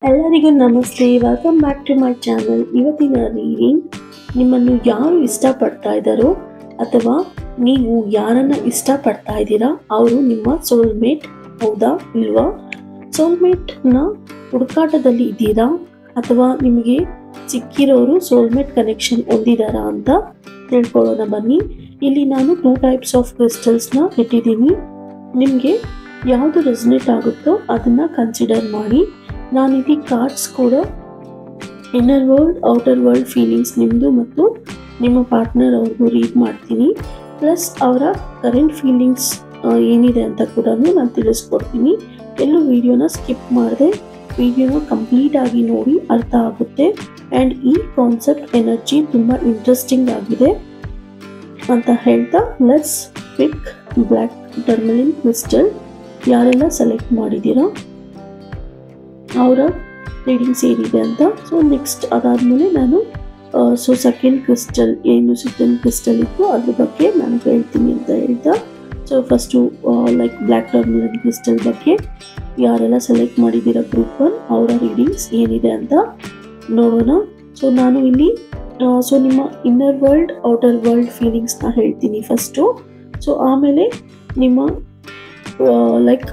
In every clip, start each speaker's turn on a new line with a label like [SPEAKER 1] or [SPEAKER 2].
[SPEAKER 1] ಎಲ್ಲರಿಗೂ ನಮಸ್ತೆ. Welcome back to my channel. ಇವತ್ತಿನ ರೀಡಿಂಗ್ ನಿಮ್ಮನ್ನು ಯಾರು ಇಷ್ಟಪಡ್ತಾ ಇದ್ದಾರೋ ಅಥವಾ ನೀವು ಯಾರನ್ನ ಇಷ್ಟಪಡ್ತಾ ಇದ್ದೀರಾ ಅವರು ನಿಮ್ಮ ಸೋಲ್ಮೇಟ್ ಹೌದಾ ಇಲ್ವಾ? ಸೋಲ್ಮೇಟ್ನ ಹುಡುಕಾಟದಲ್ಲಿ ಇದ್ದೀರಾ ಅಥವಾ ನಿಮಗೆ ಸಿಕ್ಕಿರೋರು ಸೋಲ್ಮೇಟ್ ಕನೆಕ್ಷನ್ ಹೊಂದಿದಾರಾ ಅಂತ ತಿಳ್ಕೊಳ್ಳೋಣ ಬನ್ನಿ. ಇಲ್ಲಿ ನಾನು 2 ಟೈಪ್ಸ್ ಆಫ್ ಕ್ರಿಸ್ಟಲ್ಸ್ನ ಇಟ್ಟಿದ್ದೀನಿ. ನಿಮಗೆ ಯಾವುದು ರೆಸನೇಟ್ ಆಗುತ್ತೋ ಅದನ್ನು ಕನ್ಸಿಡರ್ ಮಾಡಿ. ನಾನಿಲ್ಲಿ ಕಾರ್ಡ್ಸ್ ಕೂಡ inner world outer world feelings ನಿಮ್ಮದು ಮತ್ತು ನಿಮ್ಮ ಪಾರ್ಟ್ನರ್ ಅವ್ರಿಗೂ ರೀಡ್ ಮಾಡ್ತೀನಿ. ಪ್ಲಸ್ ಅವರ ಕರೆಂಟ್ ಫೀಲಿಂಗ್ಸ್ ಏನಿದೆ ಅಂತ ಕೂಡ ನಾನು ತಿಳಿಸ್ಕೊಡ್ತೀನಿ. ಎಲ್ಲೂ ವಿಡಿಯೋನ ಸ್ಕಿಪ್ ಮಾಡದೆ ವಿಡಿಯೋನ ಕಂಪ್ಲೀಟ್ ಆಗಿ ನೋಡಿ, ಅರ್ಥ ಆಗುತ್ತೆ. ಆ್ಯಂಡ್ ಈ ಕಾನ್ಸೆಪ್ಟ್ ಎನರ್ಜಿ ತುಂಬ ಇಂಟ್ರೆಸ್ಟಿಂಗ್ ಆಗಿದೆ ಅಂತ ಹೇಳ್ತಾ let's pick black tourmaline crystal. ಯಾರೆಲ್ಲ ಸೆಲೆಕ್ಟ್ ಮಾಡಿದ್ದೀರಾ ಅವರ ರೀಡಿಂಗ್ಸ್ ಏನಿದೆ ಅಂತ. ಸೊ ನೆಕ್ಸ್ಟ್ ಅದಾದಮೇಲೆ ನಾನು ಸೆಕೆಂಡ್ ಕ್ರಿಸ್ಟಲ್ ಏನು ಸೆಕೆಂಡ್ ಕ್ರಿಸ್ಟಲ್ ಇತ್ತು ಅದ್ರ ಬಗ್ಗೆ ನಾನು ಹೇಳ್ತೀನಿ ಅಂತ ಹೇಳ್ತಾ, so first like black tourmaline crystal ಬಗ್ಗೆ ಯಾರೆಲ್ಲ ಸೆಲೆಕ್ಟ್ ಮಾಡಿದ್ದೀರಾ ಗ್ರೂಪ್ 1 ಅವರ ರೀಡಿಂಗ್ಸ್ ಏನಿದೆ ಅಂತ ನೋಡೋಣ. ಸೊ ನಾನು ಇಲ್ಲಿ ನಿಮ್ಮ ಇನ್ನರ್ ವರ್ಲ್ಡ್ ಔಟರ್ ವರ್ಲ್ಡ್ ಫೀಲಿಂಗ್ಸ್ನ ಹೇಳ್ತೀನಿ ಫಸ್ಟು. ಸೊ ಆಮೇಲೆ ನಿಮ್ಮ like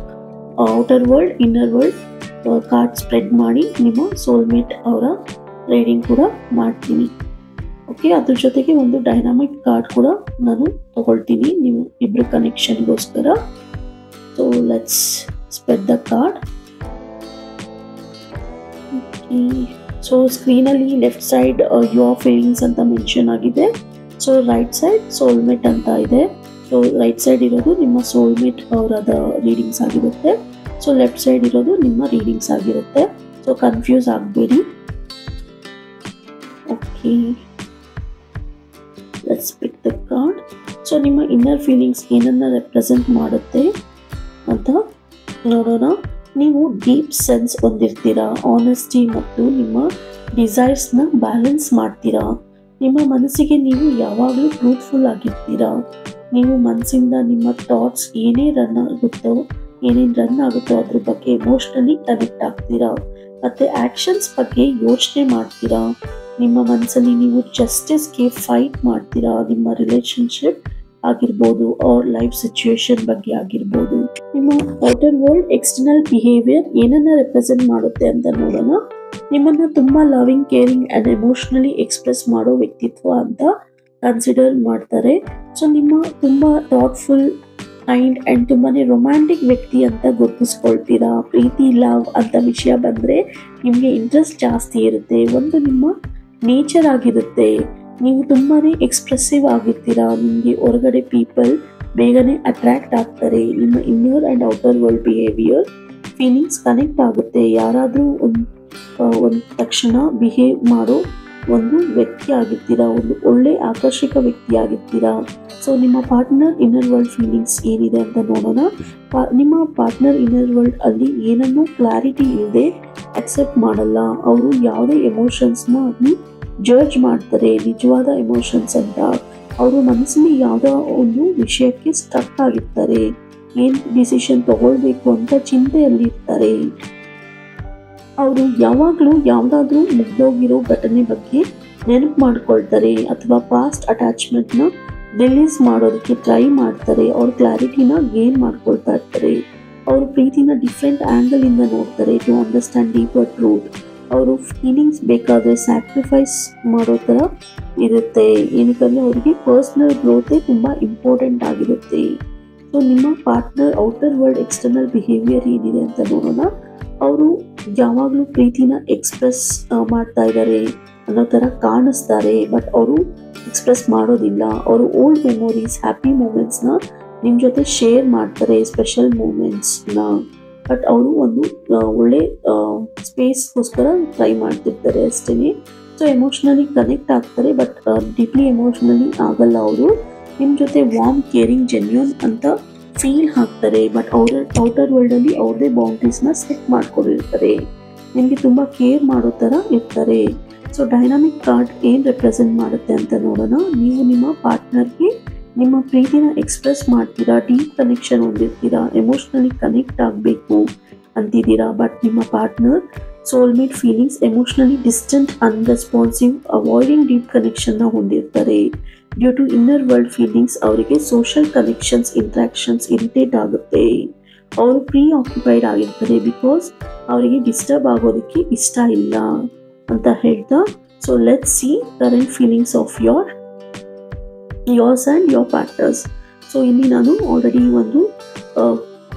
[SPEAKER 1] outer world inner world card spread ಮಾಡಿ ನಿಮ್ಮ ಸೋಲ್ಮೇಟ್ ಅವರ ರೀಡಿಂಗ್ ಕೂಡ ಮಾಡ್ತೀನಿ. ಓಕೆ, ಅದ್ರ ಜೊತೆಗೆ ಒಂದು ಡೈನಾಮಿಕ್ ಕಾರ್ಡ್ ಕೂಡ ನಾನು ತಗೊಳ್ತೀನಿ ನೀವು ಇಬ್ಬರು ಕನೆಕ್ಷನ್ಗೋಸ್ಕರ. So let's spread the card. So ಸ್ಕ್ರೀನಲ್ಲಿ ಲೆಫ್ಟ್ ಸೈಡ್ ಯುವರ್ ಫೀಲಿಂಗ್ಸ್ ಅಂತ ಮೆನ್ಷನ್ ಆಗಿದೆ. ಸೊ ರೈಟ್ ಸೈಡ್ ಸೋಲ್ಮೇಟ್ ಅಂತ ಇದೆ. ಸೊ ರೈಟ್ ಸೈಡ್ ಇರೋದು ನಿಮ್ಮ ಸೋಲ್ಮೇಟ್ ಅವರದ ರೀಡಿಂಗ್ಸ್ ಆಗಿರುತ್ತೆ. ಸೊ ಲೆಫ್ಟ್ ಸೈಡ್ ಇರೋದು ನಿಮ್ಮ ರೀಡಿಂಗ್ಸ್ ಆಗಿರುತ್ತೆ. ಸೊ ಕನ್ಫ್ಯೂಸ್ ಆಗಬೇಡಿ. Okay, let's pick the card. So ನಿಮ್ಮ ಇನ್ನರ್ ಫೀಲಿಂಗ್ಸ್ ಏನನ್ನ ರೆಪ್ರೆಸೆಂಟ್ ಮಾಡುತ್ತೆ ಅಂತ ನೋಡೋಣ. ನೀವು ಡೀಪ್ ಸೆನ್ಸ್ ಹೊಂದಿರ್ತೀರಾ, ಆನೆಸ್ಟಿ ಮತ್ತು ನಿಮ್ಮ ಡಿಸೈರ್ಸ್ನ ಬ್ಯಾಲೆನ್ಸ್ ಮಾಡ್ತೀರಾ. ನಿಮ್ಮ ಮನಸ್ಸಿಗೆ ನೀವು ಯಾವಾಗಲೂ ಟ್ರೂತ್ಫುಲ್ ಆಗಿರ್ತೀರಾ. ನೀವು ಮನಸ್ಸಿಂದ ನಿಮ್ಮ ಥಾಟ್ಸ್ ಏನೇನು ರನ್ ಆಗುತ್ತೋ ಅದ್ರ ಬಗ್ಗೆ ಎಮೋಷ್ನಲಿ ಕನೆಕ್ಟ್ ಆಗ್ತೀರಾ ಮತ್ತು ಆ್ಯಕ್ಷನ್ಸ್ ಬಗ್ಗೆ ಯೋಚನೆ ಮಾಡ್ತೀರಾ. ನಿಮ್ಮ ಮನಸ್ಸಲ್ಲಿ ನೀವು ಜಸ್ಟಿಸ್ಗೆ ಫೈಟ್ ಮಾಡ್ತೀರಾ. ನಿಮ್ಮ ರಿಲೇಶನ್ಶಿಪ್ ಆಗಿರ್ಬೋದು ಅವ್ರ ಲೈಫ್ ಸಿಚುವೇಶನ್ ಬಗ್ಗೆ ಆಗಿರ್ಬೋದು. ನಿಮ್ಮ ಔಟರ್ ವರ್ಲ್ಡ್ ಎಕ್ಸ್ಟರ್ನಲ್ ಬಿಹೇವಿಯರ್ ಏನನ್ನ ರೆಪ್ರೆಸೆಂಟ್ ಮಾಡುತ್ತೆ ಅಂತ ನೋಡೋಣ. ನಿಮ್ಮನ್ನು ತುಂಬ loving, caring and emotionally express ಮಾಡೋ ವ್ಯಕ್ತಿತ್ವ ಅಂತ ಕನ್ಸಿಡರ್ ಮಾಡ್ತಾರೆ. ಸೊ ನಿಮ್ಮ ತುಂಬ ಥಾಟ್ಫುಲ್, ಕೈಂಡ್ ಆ್ಯಂಡ್ ತುಂಬಾ ರೊಮ್ಯಾಂಟಿಕ್ ವ್ಯಕ್ತಿ ಅಂತ ಗುರುತಿಸ್ಕೊಳ್ತೀರಾ. ಪ್ರೀತಿ, ಲವ್ ಅಂತ ವಿಷಯ ಬಂದರೆ ನಿಮಗೆ ಇಂಟ್ರೆಸ್ಟ್ ಜಾಸ್ತಿ ಇರುತ್ತೆ. ಒಂದು ನಿಮ್ಮ ನೇಚರ್ ಆಗಿರುತ್ತೆ. ನೀವು ತುಂಬಾ ಎಕ್ಸ್ಪ್ರೆಸಿವ್ ಆಗಿರ್ತೀರಾ. ನಿಮಗೆ ಹೊರಗಡೆ ಪೀಪಲ್ ಬೇಗನೆ ಅಟ್ರ್ಯಾಕ್ಟ್ ಆಗ್ತಾರೆ. ನಿಮ್ಮ inner and outer world behaviour feelings connect ಆಗುತ್ತೆ. ಯಾರಾದರೂ ಒಂದು ತಕ್ಷಣ ಬಿಹೇವ್ ಮಾಡೋ ಒಂದು ವ್ಯಕ್ತಿ ಆಗಿರ್ತೀರಾ, ಒಂದು ಒಳ್ಳೆ ಆಕರ್ಷಕ ವ್ಯಕ್ತಿ ಆಗಿರ್ತೀರಾ. ಸೊ ನಿಮ್ಮ ಪಾರ್ಟ್ನರ್ ಇನ್ನರ್ ವರ್ಲ್ಡ್ ಫೀಲಿಂಗ್ಸ್ ಏನಿದೆ ಅಂತ ನೋಡೋಣ. ನಿಮ್ಮ ಪಾರ್ಟ್ನರ್ ಇನ್ನರ್ ವರ್ಲ್ಡ್ ಅಲ್ಲಿ ಏನನ್ನೂ ಕ್ಲಾರಿಟಿ ಇಲ್ಲದೆ ಅಕ್ಸೆಪ್ಟ್ ಮಾಡಲ್ಲ. ಅವರು ಯಾವುದೇ ಎಮೋಷನ್ಸ್ನ ಅಲ್ಲಿ ಜಡ್ಜ್ ಮಾಡ್ತಾರೆ ನಿಜವಾದ ಎಮೋಷನ್ಸ್ ಅಂತ. ಅವರು ಮನಸ್ಸಲ್ಲಿ ಯಾವುದೋ ಒಂದು ವಿಷಯಕ್ಕೆ ಸ್ಟಕ್ ಆಗಿರ್ತಾರೆ. ಏನು ಡಿಸಿಷನ್ ತಗೊಳ್ಬೇಕು ಅಂತ ಚಿಂತೆಯಲ್ಲಿ ಇರ್ತಾರೆ. ಅವರು ಯಾವಾಗಲೂ ಯಾವುದಾದ್ರೂ ಮುಗ್ದೋಗಿರೋ ಘಟನೆ ಬಗ್ಗೆ ನೆನಪು ಮಾಡ್ಕೊಳ್ತಾರೆ ಅಥವಾ ಪಾಸ್ಟ್ ಅಟ್ಯಾಚ್ಮೆಂಟ್ನ ರಿಲೀಸ್ ಮಾಡೋದಕ್ಕೆ ಟ್ರೈ ಮಾಡ್ತಾರೆ. ಅವ್ರ ಕ್ಲಾರಿಟಿನ ಗೇನ್ ಮಾಡ್ಕೊಳ್ತಾ ಇರ್ತಾರೆ. ಅವರು ಪ್ರೀತಿನ ಡಿಫ್ರೆಂಟ್ ಆ್ಯಂಗಲಿಂದ ನೋಡ್ತಾರೆ ಟು ಅಂಡರ್ಸ್ಟ್ಯಾಂಡ್ ಡೀಪರ್ ಟ್ರೂತ್. ಅವರು ಫೀಲಿಂಗ್ಸ್ ಬೇಕಾದರೆ ಸ್ಯಾಕ್ರಿಫೈಸ್ ಮಾಡೋ ಥರ ಇರುತ್ತೆ. ಏನಕ್ಕಂದರೆ ಅವರಿಗೆ ಪರ್ಸ್ನಲ್ ಗ್ರೋತೇ ತುಂಬ ಇಂಪಾರ್ಟೆಂಟ್ ಆಗಿರುತ್ತೆ. ಸೊ ನಿಮ್ಮ partner outer world external behaviour ಏನಿದೆ ಅಂತ ನೋಡೋಣ. ಅವರು ಯಾವಾಗಲೂ ಪ್ರೀತಿನ ಎಕ್ಸ್ಪ್ರೆಸ್ ಮಾಡ್ತಾ ಇದ್ದಾರೆ ಅನ್ನೋ ಥರ ಕಾಣಿಸ್ತಾರೆ, ಬಟ್ ಅವರು ಎಕ್ಸ್ಪ್ರೆಸ್ ಮಾಡೋದಿಲ್ಲ. ಅವರು ಓಲ್ಡ್ ಮೆಮೊರೀಸ್, ಹ್ಯಾಪಿ ಮೂಮೆಂಟ್ಸ್ನ ನಿಮ್ಮ ಜೊತೆ ಶೇರ್ ಮಾಡ್ತಾರೆ, ಸ್ಪೆಷಲ್ ಮೂಮೆಂಟ್ಸ್ನ. ಬಟ್ ಅವರು ಒಂದು ಒಳ್ಳೆ ಸ್ಪೇಸ್ಗೋಸ್ಕರ ಟ್ರೈ ಮಾಡ್ತಿರ್ತಾರೆ ಅಷ್ಟೇ. ಸೊ ಎಮೋಷ್ನಲಿ ಕನೆಕ್ಟ್ ಆಗ್ತಾರೆ, ಬಟ್ ಡೀಪ್ಲಿ ಎಮೋಷ್ನಲಿ ಆಗಲ್ಲ. ಅವರು ನಿಮ್ಮ ಜೊತೆ ವಾರ್ಮ್, ಕೇರಿಂಗ್, ಜೆನ್ಯೂನ್ ಅಂತ ಫೀಲ್ ಆಗ್ತಾರೆ. ಬಟ್ ಔಟರ್ ವರ್ಲ್ಡಲ್ಲಿ ಅವ್ರದ್ದೇ ಬೌಂಡ್ರೀಸ್ನ ಸೆಟ್ ಮಾಡ್ಕೊಂಡಿರ್ತಾರೆ. ನಿಮಗೆ ತುಂಬ ಕೇರ್ ಮಾಡೋ ಥರ ಇರ್ತಾರೆ. ಸೊ ಡೈನಾಮಿಕ್ ಕಾರ್ಡ್ ಏನು ರೆಪ್ರೆಸೆಂಟ್ ಮಾಡುತ್ತೆ ಅಂತ ನೋಡೋಣ. ನೀವು ನಿಮ್ಮ ಪಾರ್ಟ್ನರ್ಗೆ ನಿಮ್ಮ ಪ್ರೀತಿನ ಎಕ್ಸ್ಪ್ರೆಸ್ ಮಾಡ್ತೀರಾ, ಡೀಪ್ ಕನೆಕ್ಷನ್ ಹೊಂದಿರ್ತೀರಾ, ಎಮೋಷ್ನಲಿ ಕನೆಕ್ಟ್ ಆಗಬೇಕು ಅಂತಿದ್ದೀರಾ. ಬಟ್ ನಿಮ್ಮ partner soulmate feelings emotionally distant, unresponsive, avoiding deep ಕನೆಕ್ಷನ್ನ ಹೊಂದಿರ್ತಾರೆ. Due to inner world feelings ಅವರಿಗೆ ಸೋಷಿಯಲ್ ಕನೆಕ್ಷನ್ಸ್, ಇಂಟ್ರಾಕ್ಷನ್ಸ್ ಇರಿಟೇಟ್ ಆಗುತ್ತೆ. ಅವರು ಪ್ರೀ ಆಕ್ಯುಪೈಡ್ ಆಗಿರ್ತಾರೆ ಬಿಕಾಸ್ ಅವರಿಗೆ ಡಿಸ್ಟರ್ಬ್ ಆಗೋದಕ್ಕೆ ಇಷ್ಟ ಇಲ್ಲ ಅಂತ ಹೇಳ್ತಾ, so let's see current feelings of yours and your partners. ಸೊ ಇಲ್ಲಿ ನಾನು ಆಲ್ರೆಡಿ ಒಂದು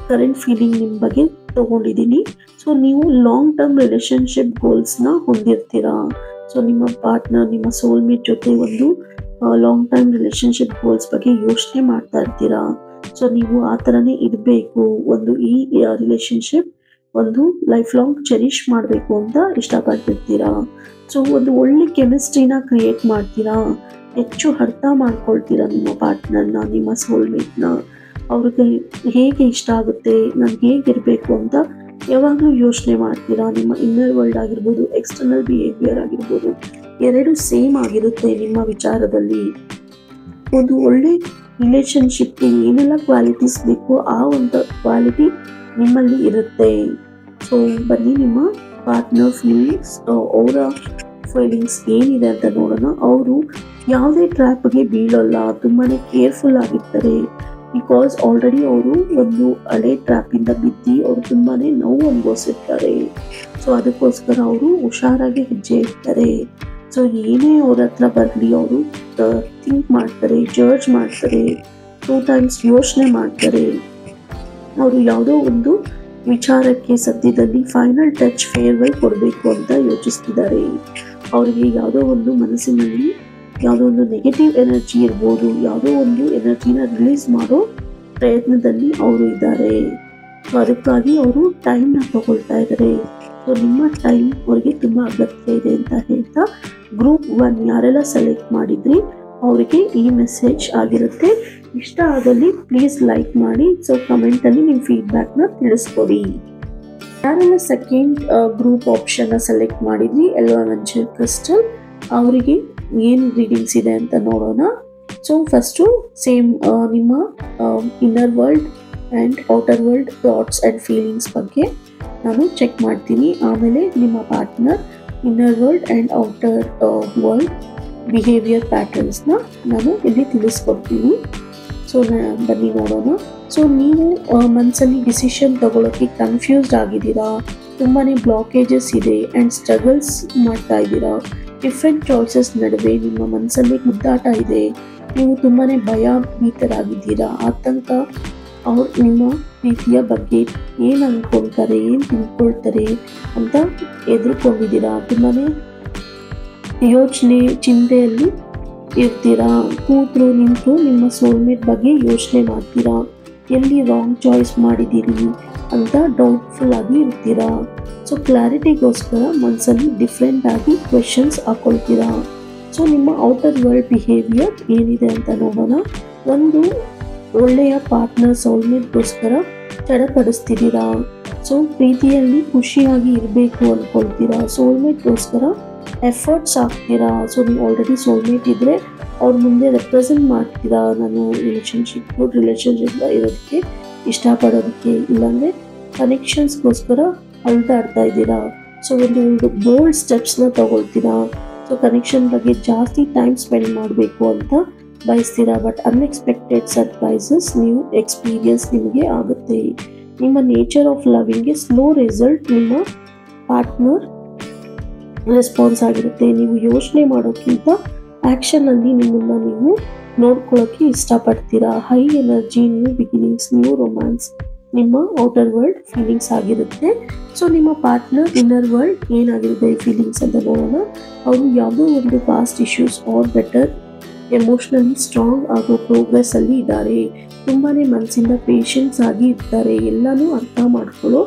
[SPEAKER 1] ಕರೆಂಟ್ ಫೀಲಿಂಗ್ ನಿಮ್ಮ ಬಗ್ಗೆ ತಗೊಂಡಿದ್ದೀನಿ. ಸೊ ನೀವು ಲಾಂಗ್ ಟರ್ಮ್ ರಿಲೇಶನ್ಶಿಪ್ ಗೋಲ್ಸ್ನ ಹೊಂದಿರ್ತೀರಾ. ಸೊ ನಿಮ್ಮ ಪಾರ್ಟ್ನರ್, ನಿಮ್ಮ ಸೋಲ್ಮೇಟ್ ಜೊತೆ ಒಂದು ಲಾಂಗ್ ಟರ್ಮ್ ರಿಲೇಶನ್ಶಿಪ್ ಗೋಲ್ಸ್ ಬಗ್ಗೆ ಯೋಚನೆ ಮಾಡ್ತಾ ಇರ್ತೀರಾ. ಸೊ ನೀವು ಆ ಥರನೇ ಇರಬೇಕು, ಒಂದು ಈ ರಿಲೇಶನ್ಶಿಪ್ ಒಂದು ಲೈಫ್ ಲಾಂಗ್ ಚೆರಿಷ್ ಮಾಡಬೇಕು ಅಂತ ಇಷ್ಟಪಡ್ತಿರ್ತೀರಾ. ಸೊ ಒಂದು ಒಳ್ಳೆ ಕೆಮಿಸ್ಟ್ರಿನ ಕ್ರಿಯೇಟ್ ಮಾಡ್ತೀರಾ, ಹೆಚ್ಚು ಅರ್ಥ ಮಾಡ್ಕೊಳ್ತೀರಾ ನಿಮ್ಮ ಪಾರ್ಟ್ನರ್ನ, ನಿಮ್ಮ ಸೋಲ್ಮೇಟ್ನ. ಅವ್ರಿಗೆ ಹೇಗೆ ಇಷ್ಟ ಆಗುತ್ತೆ, ನನಗೆ ಹೇಗಿರಬೇಕು ಅಂತ ಯಾವಾಗಲೂ ಯೋಚನೆ ಮಾಡ್ತೀರಾ. ನಿಮ್ಮ ಇನ್ನರ್ ವರ್ಲ್ಡ್ ಆಗಿರ್ಬೋದು, ಎಕ್ಸ್ಟರ್ನಲ್ ಬಿಹೇವಿಯರ್ ಆಗಿರ್ಬೋದು, ಎರಡು ಸೇಮ್ ಆಗಿರುತ್ತೆ ನಿಮ್ಮ ವಿಚಾರದಲ್ಲಿ. ಒಂದು ಒಳ್ಳೆ ರಿಲೇಶನ್ಶಿಪ್ಗೆ ಏನೆಲ್ಲ ಕ್ವಾಲಿಟೀಸ್ ಬೇಕೋ ಆ ಒಂದು ಕ್ವಾಲಿಟಿ ನಿಮ್ಮಲ್ಲಿ ಇರುತ್ತೆ. ಸೊ ಬನ್ನಿ ನಿಮ್ಮ ಪಾರ್ಟ್ನರ್ ಫೀಲಿಂಗ್ಸ್, ಅವರ ಫೀಲಿಂಗ್ಸ್ ಏನಿದೆ ಅಂತ ನೋಡೋಣ. ಅವರು ಯಾವುದೇ ಟ್ರ್ಯಾಪ್ಗೆ ಬೀಳೋಲ್ಲ, ತುಂಬಾ ಕೇರ್ಫುಲ್ ಆಗಿರ್ತಾರೆ. ಬಿಕಾಸ್ ಆಲ್ರೆಡಿ ಅವರು ಒಂದು ಹಳೆ ಟ್ರ್ಯಾಪಿಂದ ಬಿದ್ದು ಅವರು ತುಂಬಾ ನೋವು ಅನುಭವಿಸಿರ್ತಾರೆ. ಸೊ ಅದಕ್ಕೋಸ್ಕರ ಅವರು ಹುಷಾರಾಗಿ ಹೆಜ್ಜೆ ಇಡ್ತಾರೆ. ಸೊ ಏನೇ ಅವ್ರ ಹತ್ರ ಬರಲಿ ಅವರು ಥಿಂಕ್ ಮಾಡ್ತಾರೆ, ಜಡ್ಜ್ ಮಾಡ್ತಾರೆ, 2 times ಯೋಚನೆ ಮಾಡ್ತಾರೆ. ಅವರು ಯಾವುದೋ ಒಂದು ವಿಚಾರಕ್ಕೆ ಸದ್ಯದಲ್ಲಿ ಫೈನಲ್ ಟಚ್, ಫೇರ್ವೆಲ್ ಕೊಡಬೇಕು ಅಂತ ಯೋಚಿಸ್ತಿದ್ದಾರೆ. ಅವರಿಗೆ ಯಾವುದೋ ಒಂದು ಮನಸ್ಸಿನಲ್ಲಿ ಯಾವುದೋ ಒಂದು ನೆಗೆಟಿವ್ ಎನರ್ಜಿ ಇರ್ಬೋದು, ಯಾವುದೋ ಒಂದು ಎನರ್ಜಿನ ರಿಲೀಸ್ ಮಾಡೋ ಪ್ರಯತ್ನದಲ್ಲಿ ಅವರು ಇದ್ದಾರೆ. ಸೊ ಅದಕ್ಕಾಗಿ ಅವರು ಟೈಮ್ನ ತಗೊಳ್ತಾ ಇದ್ದಾರೆ. ಸೊ ನಿಮ್ಮ ಟೈಮ್ ಅವರಿಗೆ ತುಂಬ ಅಗತ್ಯ ಇದೆ ಅಂತ ಹೇಳ್ತಾ, ಗ್ರೂಪ್ 1 ಯಾರೆಲ್ಲ ಸೆಲೆಕ್ಟ್ ಮಾಡಿದ್ರಿ ಅವರಿಗೆ ಈ ಮೆಸೇಜ್ ಆಗಿರುತ್ತೆ. ಇಷ್ಟ ಆದಲ್ಲಿ ಪ್ಲೀಸ್ ಲೈಕ್ ಮಾಡಿ. ಸೊ ಕಮೆಂಟಲ್ಲಿ ನಿಮ್ಮ ಫೀಡ್ಬ್ಯಾಕ್ನ ತಿಳಿಸ್ಕೊಡಿ. ಯಾರೆಲ್ಲ ಸೆಕೆಂಡ್ ಗ್ರೂಪ್ ಆಪ್ಷನ್ನ ಸೆಲೆಕ್ಟ್ ಮಾಡಿದ್ರಿ, ಎಲ್ಲೋ ವೆಂಚರ್ ಕ್ರಿಸ್ಟಲ್, ಅವರಿಗೆ ಏನು ರೀಡಿಂಗ್ಸ್ ಇದೆ ಅಂತ ನೋಡೋಣ. ಸೊ ಫಸ್ಟು ಸೇಮ್ ನಿಮ್ಮ inner world and outer world thoughts and feelings ಬಗ್ಗೆ ನಾನು ಚೆಕ್ ಮಾಡ್ತೀನಿ. ಆಮೇಲೆ ನಿಮ್ಮ partner inner world and outer world behaviour ಪ್ಯಾಟರ್ನ್ಸ್ನ ನಾನು ಇಲ್ಲಿ ತಿಳಿಸ್ಕೊಡ್ತೀನಿ. ಸೊ ಬನ್ನಿ ನೋಡೋಣ. ಸೊ ನೀವು ಮನಸ್ಸಲ್ಲಿ ಡಿಸಿಷನ್ ತಗೊಳ್ಳೋಕ್ಕೆ ಕನ್ಫ್ಯೂಸ್ಡ್ ಆಗಿದ್ದೀರಾ, ತುಂಬಾ ಬ್ಲಾಕೇಜಸ್ ಇದೆ ಆ್ಯಂಡ್ ಸ್ಟ್ರಗಲ್ಸ್ ಮಾಡ್ತಾ ಇದ್ದೀರಾ. ಡಿಫ್ರೆಂಟ್ ಚಾಯ್ಸಸ್ ನಡುವೆ ನಿಮ್ಮ ಮನಸ್ಸಲ್ಲಿ ಗುದ್ದಾಟ ಇದೆ. ನೀವು ತುಂಬಾ ಭಯಭೀತರಾಗಿದ್ದೀರಾ, ಆತಂಕ ಅವ್ರು ನಿಮ್ಮ ಪ್ರೀತಿಯ ಬಗ್ಗೆ ಏನು ಅಂದ್ಕೊಳ್ತಾರೆ, ಏನು ತಿಳ್ಕೊಳ್ತಾರೆ ಅಂತ ಎದುರುಕೊಂಡಿದ್ದೀರಾ. ತುಂಬಾ ಯೋಚನೆ, ಚಿಂತೆಯಲ್ಲಿ ಇರ್ತೀರಾ. ಕೂತ್ರು ನಿಂತು ನಿಮ್ಮ ಸೋಲ್ಮೇಟ್ ಬಗ್ಗೆ ಯೋಚನೆ ಮಾಡ್ತೀರಾ, ಎಲ್ಲಿ ರಾಂಗ್ ಚಾಯ್ಸ್ ಮಾಡಿದ್ದೀರಿ ಅಂತ ಡೌಟ್ಫುಲ್ ಆಗಿ ಇರ್ತೀರಾ. ಸೊ ಕ್ಲಾರಿಟಿಗೋಸ್ಕರ ಮನಸ್ಸಲ್ಲಿ ಡಿಫ್ರೆಂಟ್ ಆಗಿ ಕ್ವೆಶನ್ಸ್ ಹಾಕೊಳ್ತೀರಾ. ಸೊ ನಿಮ್ಮ ಔಟರ್ ವರ್ಲ್ಡ್ ಬಿಹೇವಿಯರ್ ಏನಿದೆ ಅಂತ ನೋಡೋಣ. ಒಂದು ಒಳ್ಳೆಯ ಪಾರ್ಟ್ನರ್ ಸೋಲ್ಮೇಟ್ಗೋಸ್ಕರ ಚಡಪಡಿಸ್ತಿದ್ದೀರಾ. ಸೊ ಪ್ರೀತಿಯಲ್ಲಿ ಖುಷಿಯಾಗಿ ಇರಬೇಕು ಅಂದ್ಕೊಳ್ತೀರಾ. ಸೋಲ್ಮೇಟ್ಗೋಸ್ಕರ ಎಫರ್ಟ್ಸ್ ಹಾಕ್ತೀರಾ. ಸೊ ನೀವು ಆಲ್ರೆಡಿ ಸೋಲ್ಮೇಟ್ ಇದ್ದರೆ ಅವ್ರ ಮುಂದೆ ರೆಪ್ರೆಸೆಂಟ್ ಮಾಡ್ತೀರಾ, ನಾನು ಗುಡ್ ರಿಲೇಷನ್ಶಿಪ್ ಇರೋದಕ್ಕೆ ಇಷ್ಟಪಡೋದಕ್ಕೆ, ಇಲ್ಲಾಂದರೆ ಕನೆಕ್ಷನ್ಸ್ಗೋಸ್ಕರ ಅಲ್ದಾಡ್ತಾ ಇದ್ದೀರಾ. ಸೊ ಒಂದು ಬೋಲ್ಡ್ ಸ್ಟೆಪ್ಸ್ನ ತಗೊಳ್ತೀರಾ. ಸೊ ಕನೆಕ್ಷನ್ ಬಗ್ಗೆ ಜಾಸ್ತಿ ಟೈಮ್ ಸ್ಪೆಂಡ್ ಮಾಡಬೇಕು ಅಂತ ಬಯಸ್ತೀರಾ. ಬಟ್ ಅನ್ಎಕ್ಸ್ಪೆಕ್ಟೆಡ್ ಸರ್ಪ್ರೈಸಸ್ ನೀವು ಎಕ್ಸ್ಪೀರಿಯನ್ಸ್ ನಿಮಗೆ ಆಗುತ್ತೆ. ನಿಮ್ಮ ನೇಚರ್ ಆಫ್ ಲವಿಂಗ್ಗೆ ಸ್ಲೋ ರಿಸಲ್ಟ್ ನಿಮ್ಮ ಪಾರ್ಟ್ನರ್ ರೆಸ್ಪಾನ್ಸ್ ಆಗಿರುತ್ತೆ. ನೀವು ಯೋಚನೆ ಮಾಡೋಕ್ಕಿಂತ ಆ್ಯಕ್ಷನಲ್ಲಿ ನಿಮ್ಮನ್ನು ನೀವು ನೋಡ್ಕೊಳ್ಳೋಕ್ಕೆ ಇಷ್ಟಪಡ್ತೀರಾ. High energy, new beginnings, new romance ನಿಮ್ಮ ಔಟರ್ ವರ್ಲ್ಡ್ ಫೀಲಿಂಗ್ಸ್ ಆಗಿರುತ್ತೆ. ಸೊ ನಿಮ್ಮ ಪಾರ್ಟ್ನರ್ ಇನ್ನರ್ ವರ್ಲ್ಡ್ ಏನಾಗಿರುತ್ತೆ ಫೀಲಿಂಗ್ಸ್ ಅಂತ ನೋಡೋಣ. ಅವರು ಯಾವುದೋ ಒಂದು past issues are better emotionally strong ಆಗೋ ಪ್ರೋಗ್ರೆಸ್ಸಲ್ಲಿ ಇದ್ದಾರೆ. ತುಂಬಾ ಮನಸ್ಸಿಂದ ಪೇಷನ್ಸ್ ಆಗಿ ಇರ್ತಾರೆ. ಎಲ್ಲನೂ ಅರ್ಥ ಮಾಡ್ಕೊಳ್ಳೋ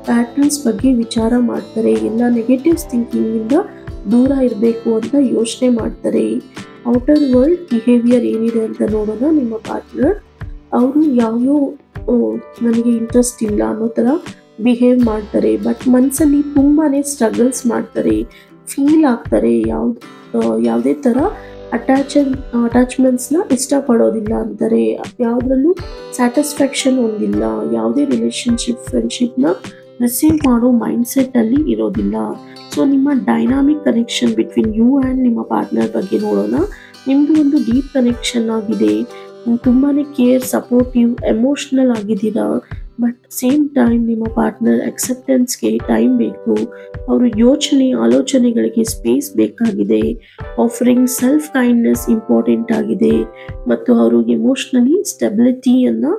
[SPEAKER 1] ಪ್ಯಾಟರ್ನ್ಸ್ ಬಗ್ಗೆ ವಿಚಾರ ಮಾಡ್ತಾರೆ. ಎಲ್ಲ ನೆಗೆಟಿವ್ಸ್ ಥಿಂಕಿಂಗಿಂದ ದೂರ ಇರಬೇಕು ಅಂತ ಯೋಚನೆ ಮಾಡ್ತಾರೆ. ಔಟರ್ ವರ್ಲ್ಡ್ ಬಿಹೇವಿಯರ್ ಏನಿದೆ ಅಂತ ನೋಡೋಣ. ನಿಮ್ಮ ಪಾರ್ಟ್ನರ್ ಅವರು ಯಾವುದೋ ನನಗೆ ಇಂಟ್ರೆಸ್ಟ್ ಇಲ್ಲ ಅನ್ನೋ ಥರ ಬಿಹೇವ್ ಮಾಡ್ತಾರೆ. ಬಟ್ ಮನಸ್ಸಲ್ಲಿ ತುಂಬಾ ಸ್ಟ್ರಗಲ್ಸ್ ಮಾಡ್ತಾರೆ, ಫೀಲ್ ಆಗ್ತಾರೆ. ಯಾವುದೇ ಥರ ಅಟ್ಯಾಚ್ಮೆಂಟ್ಸ್ನ ಇಷ್ಟಪಡೋದಿಲ್ಲ ಅಂತಾರೆ. ಯಾವುದ್ರಲ್ಲೂ ಸ್ಯಾಟಿಸ್ಫ್ಯಾಕ್ಷನ್ ಹೊಂದಿಲ್ಲ. ಯಾವುದೇ ರಿಲೇಷನ್ಶಿಪ್, ಫ್ರೆಂಡ್ಶಿಪ್ನ ರಿಸೀವ್ ಮಾಡೋ ಮೈಂಡ್ಸೆಟ್ಟಲ್ಲಿ ಇರೋದಿಲ್ಲ. ಸೊ ನಿಮ್ಮ dynamic connection between you and ನಿಮ್ಮ ಪಾರ್ಟ್ನರ್ ಬಗ್ಗೆ ನೋಡೋಣ. ನಿಮ್ಮದು ಒಂದು ಡೀಪ್ ಕನೆಕ್ಷನ್ ಆಗಿದೆ, ತುಂಬಾ ಕೇರ್, ಸಪೋರ್ಟಿವ್, ಎಮೋಷ್ನಲ್ ಆಗಿದ್ದೀರಾ. ಬಟ್ ಸೇಮ್ ಟೈಮ್ ನಿಮ್ಮ ಪಾರ್ಟ್ನರ್ ಅಕ್ಸೆಪ್ಟೆನ್ಸ್ಗೆ ಟೈಮ್ ಬೇಕು. ಅವರು ಆಲೋಚನೆಗಳಿಗೆ ಸ್ಪೇಸ್ ಬೇಕಾಗಿದೆ. ಆಫರಿಂಗ್ ಸೆಲ್ಫ್ ಕೈಂಡ್ನೆಸ್ ಇಂಪಾರ್ಟೆಂಟ್ ಆಗಿದೆ. ಮತ್ತು ಅವರು ಎಮೋಷ್ನಲಿ ಸ್ಟೆಬಿಲಿಟಿಯನ್ನು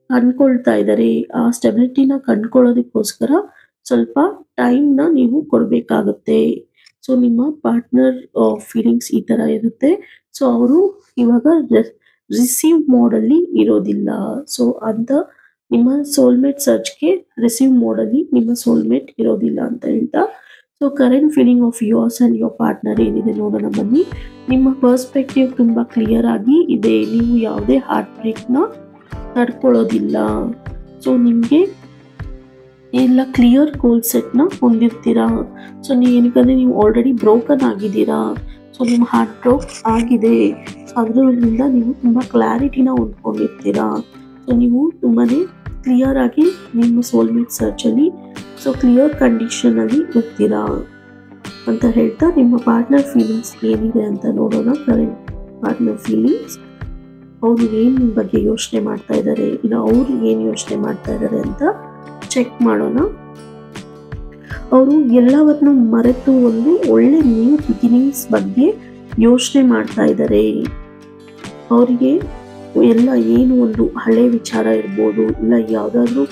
[SPEAKER 1] ಕಂಡ್ಕೊಳ್ತಾ ಇದ್ದಾರೆ. ಆ ಸ್ಟೆಬಿಲಿಟಿನ ಕಂಡ್ಕೊಳ್ಳೋದಕ್ಕೋಸ್ಕರ ಸ್ವಲ್ಪ ಟೈಮ್ನ ನೀವು ಕೊಡಬೇಕಾಗುತ್ತೆ. ಸೊ ನಿಮ್ಮ ಪಾರ್ಟ್ನರ್ ಫೀಲಿಂಗ್ಸ್ ಈ ಥರ ಇರುತ್ತೆ. ಸೊ ಅವರು ಇವಾಗ ರಿಸೀವ್ ಮೋಡಲ್ಲಿ ಇರೋದಿಲ್ಲ. ಸೊ ಅಂತ ನಿಮ್ಮ ಸೋಲ್ಮೇಟ್ ಸರ್ಚ್ಗೆ ರಿಸೀವ್ ಮೋಡಲ್ಲಿ ನಿಮ್ಮ ಸೋಲ್ಮೇಟ್ ಇರೋದಿಲ್ಲ ಅಂತ ಹೇಳ್ತಾ, so current feeling of yours and your partner ಏನಿದೆ ನೋಡೋಣ ಬನ್ನಿ. ನಿಮ್ಮ ಪರ್ಸ್ಪೆಕ್ಟಿವ್ ತುಂಬ ಕ್ಲಿಯರ್ ಆಗಿ ಇದೆ. ನೀವು ಯಾವುದೇ ಹಾರ್ಟ್ ಬ್ರೇಕ್ನ ತಡ್ಕೊಳ್ಳೋದಿಲ್ಲ. ಸೊ ನಿಮಗೆ ಎಲ್ಲ ಕ್ಲಿಯರ್ ಗೋಲ್ ಸೆಟ್ನ ಹೊಂದಿರ್ತೀರಾ. ಸೊ ಏನಕ್ಕಂದರೆ ನೀವು ಆಲ್ರೆಡಿ ಬ್ರೋಕನ್ ಆಗಿದ್ದೀರಾ. ಸೊ ನಿಮ್ಮ ಹಾರ್ಟ್ ಬ್ರೋಕ್ ಆಗಿದೆ. ಸೊ ಅದರಿಂದ ನೀವು ತುಂಬ ಕ್ಲಾರಿಟಿನ ಹೊಂದ್ಕೊಂಡಿರ್ತೀರಾ. ಸೊ ನೀವು ತುಂಬಾ ಕ್ಲಿಯರ್ ಆಗಿ ನಿಮ್ಮ ಸೋಲ್ಮೇಟ್ ಸರ್ಚಲ್ಲಿ ಸೊ ಕ್ಲಿಯರ್ ಕಂಡೀಷನಲ್ಲಿ ಇರ್ತೀರಾ ಅಂತ ಹೇಳ್ತಾ, ನಿಮ್ಮ ಪಾರ್ಟ್ನರ್ ಫೀಲಿಂಗ್ಸ್ ಏನಿದೆ ಅಂತ ನೋಡೋಣ. ಕರೆಂಟ್ ಪಾರ್ಟ್ನರ್ ಫೀಲಿಂಗ್ಸ್, ಅವರು ಏನು ನಿಮ್ಮ ಬಗ್ಗೆ ಯೋಚನೆ ಮಾಡ್ತಾ ಇದ್ದಾರೆ, ಇಲ್ಲ ಅವರು ಏನು ಯೋಚನೆ ಮಾಡ್ತಾ ಇದ್ದಾರೆ ಅಂತ ಚೆಕ್ ಮಾಡೋಣ. ಅವರು ಎಲ್ಲವನ್ನೂ ಮರೆತು ಒಂದು ಒಳ್ಳೆ ನ್ಯೂ ಬಿಗಿನಿಂಗ್ಸ್ ಬಗ್ಗೆ ಯೋಚನೆ ಮಾಡ್ತಾ ಇದ್ದಾರೆ. ಅವರಿಗೆ ಎಲ್ಲ ಏನು ಒಂದು ಹಳೆ ವಿಚಾರ ಇರ್ಬೋದು, ಇಲ್ಲ ಯಾವುದಾದ್ರೂ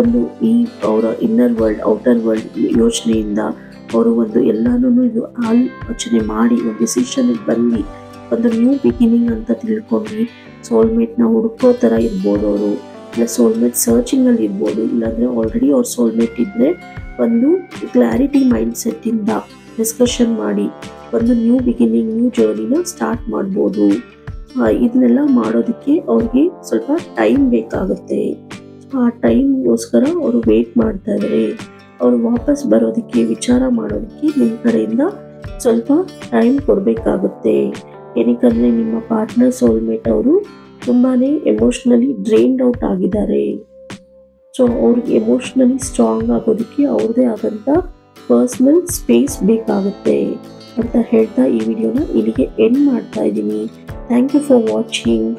[SPEAKER 1] ಒಂದು ಈ ಅವರ ಇನ್ನರ್ ವರ್ಲ್ಡ್ ಔಟರ್ ವರ್ಲ್ಡ್ ಯೋಚನೆಯಿಂದ ಅವರು ಒಂದು ಎಲ್ಲನೂ ಇದು ಆಲೋಚನೆ ಮಾಡಿ ಒಂದು ಡಿಸಿಷನ್ಗೆ ಬಂದು ಒಂದು ನ್ಯೂ ಬಿಗಿನಿಂಗ್ ಅಂತ ತಿಳ್ಕೊಂಡು ಸೋಲ್ಮೇಟ್ನ ಹುಡುಕೋ ಥರ ಇರ್ಬೋದು. ಅವರು ಇಲ್ಲ ಸೋಲ್ಮೇಟ್ ಸರ್ಚಿಂಗಲ್ಲಿ ಇರ್ಬೋದು, ಇಲ್ಲಾಂದರೆ ಆಲ್ರೆಡಿ ಅವ್ರ ಸೋಲ್ಮೇಟ್ ಇದ್ದರೆ ಒಂದು ಕ್ಲಾರಿಟಿ ಮೈಂಡ್ ಸೆಟ್ಟಿಂದ ಡಿಸ್ಕಷನ್ ಮಾಡಿ ಒಂದು ನ್ಯೂ ಬಿಗಿನಿಂಗ್, ನ್ಯೂ ಜರ್ನಿನ ಸ್ಟಾರ್ಟ್ ಮಾಡ್ಬೋದು. ಇದನ್ನೆಲ್ಲ ಮಾಡೋದಕ್ಕೆ ಅವ್ರಿಗೆ ಸ್ವಲ್ಪ ಟೈಮ್ ಬೇಕಾಗುತ್ತೆ. ಆ ಟೈಮ್ಗೋಸ್ಕರ ಅವರು ವೇಟ್ ಮಾಡ್ತಾ ಇದ್ದಾರೆ. ಅವರು ವಾಪಸ್ ಬರೋದಕ್ಕೆ, ವಿಚಾರ ಮಾಡೋದಕ್ಕೆ ನಿಮ್ಮ ಕಡೆಯಿಂದ ಸ್ವಲ್ಪ ಟೈಮ್ ಕೊಡಬೇಕಾಗುತ್ತೆ. ಏನಕ್ಕಂದರೆ ನಿಮ್ಮ ಪಾರ್ಟ್ನರ್ ಸೋಲ್ಮೇಟ್ ಅವರು ತುಂಬಾ ಎಮೋಷ್ನಲಿ ಡ್ರೈನ್ಡ್ ಔಟ್ ಆಗಿದ್ದಾರೆ. ಸೊ ಅವ್ರಿಗೆ ಎಮೋಷ್ನಲಿ ಸ್ಟ್ರಾಂಗ್ ಆಗೋದಕ್ಕೆ ಅವ್ರದ್ದೇ ಆದಂಥ ಪರ್ಸ್ನಲ್ ಸ್ಪೇಸ್ ಬೇಕಾಗುತ್ತೆ ಅಂತ ಹೇಳ್ತಾ ಈ ವಿಡಿಯೋನ ಇಲ್ಲಿಗೆ ಎಂಡ್ ಮಾಡ್ತಾ ಇದ್ದೀನಿ. Thank you for watching.